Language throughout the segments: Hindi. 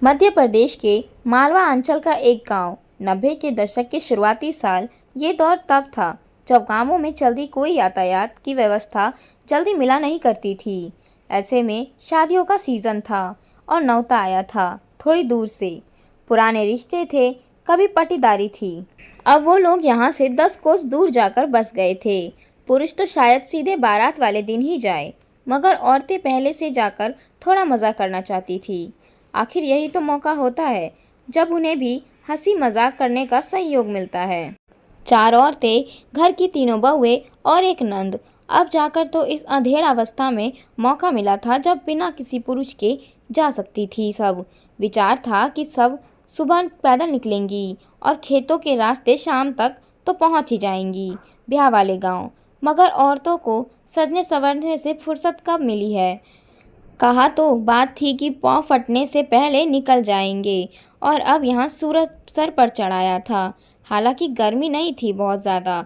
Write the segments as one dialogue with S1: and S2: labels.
S1: मध्य प्रदेश के मालवा अंचल का एक गांव 90 के दशक के शुरुआती साल। ये दौर तब था जब गांवों में जल्दी कोई यातायात की व्यवस्था जल्दी मिला नहीं करती थी। ऐसे में शादियों का सीजन था और न्योता आया था थोड़ी दूर से। पुराने रिश्ते थे, कभी पटीदारी थी। अब वो लोग यहाँ से 10 कोस दूर जाकर बस गए थे। पुरुष तो शायद सीधे बारात वाले दिन ही जाए, मगर औरतें पहले से जाकर थोड़ा मज़ा करना चाहती थी। आखिर यही तो मौका होता है जब उन्हें भी हंसी मजाक करने का सहयोग मिलता है। 4 औरतें, घर की 3 बहुएं और एक नंद। अब जाकर तो इस अंधेड़ अवस्था में मौका मिला था जब बिना किसी पुरुष के जा सकती थी सब। विचार था कि सब सुबह पैदल निकलेंगी और खेतों के रास्ते शाम तक तो पहुंच ही जाएंगी ब्याह वाले गांव। मगर औरतों को सजने संवरने से फुर्सत कब मिली है। कहा तो बात थी कि पाँव फटने से पहले निकल जाएंगे, और अब यहाँ सूरज सर पर चढ़ाया था। हालांकि गर्मी नहीं थी बहुत ज़्यादा।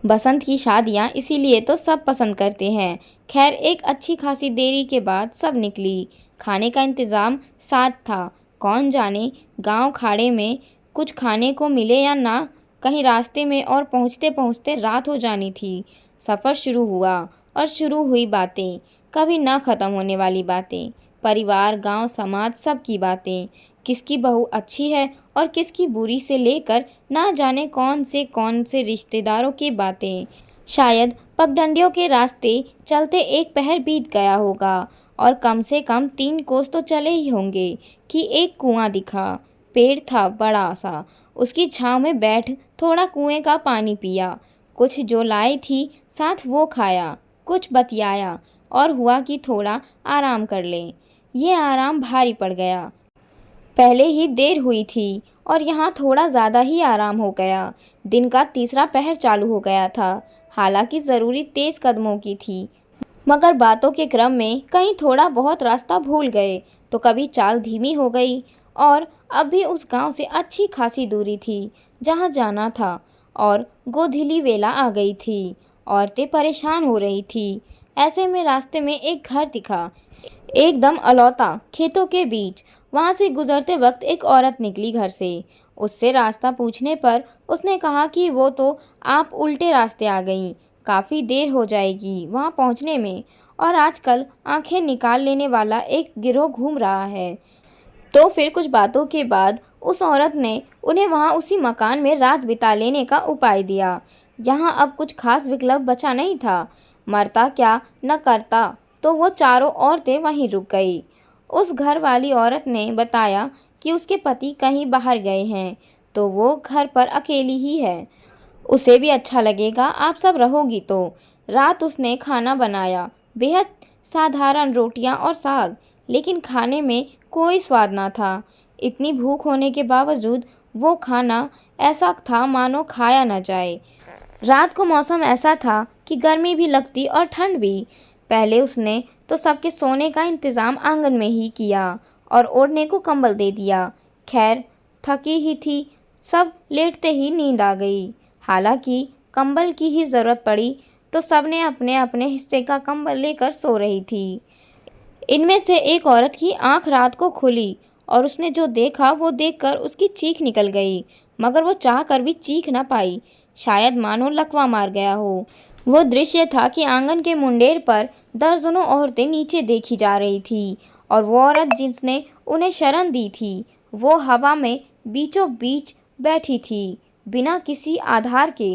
S1: बसंत की शादियाँ इसीलिए तो सब पसंद करते हैं। खैर, एक अच्छी खासी देरी के बाद सब निकली। खाने का इंतज़ाम साथ था। कौन जाने गांव खाड़े में कुछ खाने को मिले या ना। कहीं रास्ते में और पहुँचते पहुँचते रात हो जानी थी। सफ़र शुरू हुआ और शुरू हुई बातें, कभी न ख़त्म होने वाली बातें। परिवार, गांव, समाज, सब की बातें। किसकी बहू अच्छी है और किसकी बुरी से लेकर ना जाने कौन से रिश्तेदारों की बातें। शायद पगडंडियों के रास्ते चलते एक पहर बीत गया होगा और कम से कम 3 कोस तो चले ही होंगे कि एक कुआं दिखा। पेड़ था बड़ा सा, उसकी छांव में बैठ थोड़ा कुएं का पानी पिया। कुछ जो लाई थी साथ वो खाया, कुछ बतियाया और हुआ कि थोड़ा आराम कर लें। ये आराम भारी पड़ गया। पहले ही देर हुई थी और यहाँ थोड़ा ज़्यादा ही आराम हो गया। दिन का तीसरा पहर चालू हो गया था। हालांकि ज़रूरी तेज़ कदमों की थी, मगर बातों के क्रम में कहीं थोड़ा बहुत रास्ता भूल गए तो कभी चाल धीमी हो गई। और अब भी उस गांव से अच्छी खासी दूरी थी जहाँ जाना था, और गोधीली वेला आ गई थी। औरतें परेशान हो रही थी। ऐसे में रास्ते में एक घर दिखा, एकदम अलौता खेतों के बीच। वहां से गुजरते वक्त एक औरत निकली घर से। उससे रास्ता पूछने पर उसने कहा कि वो तो आप उल्टे रास्ते आ गईं, काफ़ी देर हो जाएगी वहां पहुंचने में, और आजकल आंखें निकाल लेने वाला एक गिरोह घूम रहा है। तो फिर कुछ बातों के बाद उस औरत ने उन्हें वहां उसी मकान में रात बिता लेने का उपाय दिया। यहाँ अब कुछ खास विकल्प बचा नहीं था। मरता क्या न करता, तो वो चारों औरतें वहीं रुक गई। उस घर वाली औरत ने बताया कि उसके पति कहीं बाहर गए हैं, तो वो घर पर अकेली ही है। उसे भी अच्छा लगेगा आप सब रहोगी तो। रात उसने खाना बनाया, बेहद साधारण रोटियां और साग, लेकिन खाने में कोई स्वाद ना था। इतनी भूख होने के बावजूद वो खाना ऐसा था मानो खाया न जाए। रात को मौसम ऐसा था कि गर्मी भी लगती और ठंड भी। पहले उसने तो सबके सोने का इंतज़ाम आंगन में ही किया और ओढ़ने को कंबल दे दिया। खैर, थकी ही थी, सब लेटते ही नींद आ गई। हालांकि कंबल की ही ज़रूरत पड़ी तो सबने अपने अपने हिस्से का कंबल लेकर सो रही थी। इनमें से एक औरत की आंख रात को खुली और उसने जो देखा वो देखकर उसकी चीख निकल गई, मगर वो चाह कर भी चीख न पाई। शायद मानो लकवा मार गया हो। वो दृश्य था कि आंगन के मुंडेर पर दर्जनों औरतें नीचे देखी जा रही थी, और वो औरत जिसने उन्हें शरण दी थी वो हवा में बीचों बीच बैठी थी बिना किसी आधार के।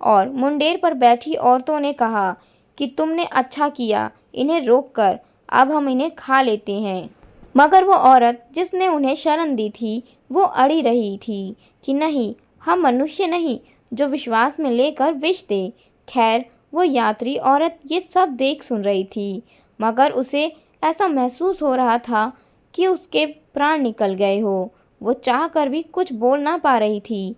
S1: और मुंडेर पर बैठी औरतों ने कहा कि तुमने अच्छा किया इन्हें रोककर, अब हम इन्हें खा लेते हैं। मगर वो औरत जिसने उन्हें शरण दी थी वो अड़ी रही थी कि नहीं, हम मनुष्य नहीं जो विश्वास में लेकर विष दे। खैर, वो यात्री औरत ये सब देख सुन रही थी, मगर उसे ऐसा महसूस हो रहा था कि उसके प्राण निकल गए हो। वो चाह कर भी कुछ बोल ना पा रही थी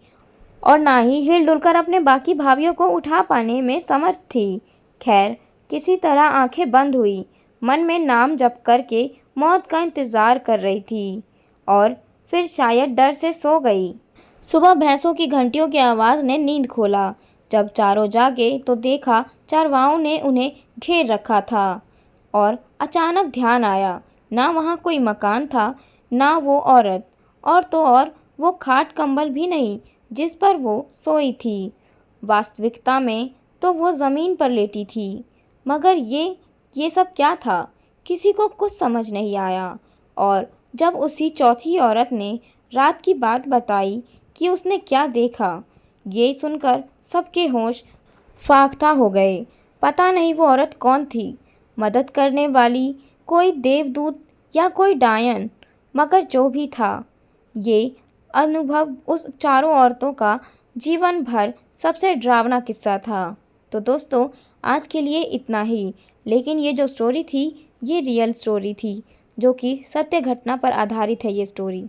S1: और ना ही हिलडुल कर अपने बाकी भाइयों को उठा पाने में समर्थ थी। खैर, किसी तरह आंखें बंद हुई, मन में नाम जप करके मौत का इंतज़ार कर रही थी, और फिर शायद डर से सो गई। सुबह भैंसों की घंटियों की आवाज़ ने नींद खोला। जब चारों जागे तो देखा चरवाहों ने उन्हें घेर रखा था और अचानक ध्यान आया, ना वहाँ कोई मकान था, ना वो औरत, और तो और वो खाट कंबल भी नहीं जिस पर वो सोई थी। वास्तविकता में तो वो ज़मीन पर लेटी थी। मगर ये सब क्या था? किसी को कुछ समझ नहीं आया। और जब उसी चौथी औरत ने रात की बात बताई कि उसने क्या देखा, ये सुनकर सबके होश फाख्ता हो गए। पता नहीं वो औरत कौन थी, मदद करने वाली, कोई देवदूत या कोई डायन। मगर जो भी था, ये अनुभव उस चारों औरतों का जीवन भर सबसे डरावना किस्सा था। तो दोस्तों, आज के लिए इतना ही। लेकिन ये जो स्टोरी थी, ये रियल स्टोरी थी, जो कि सत्य घटना पर आधारित है ये स्टोरी।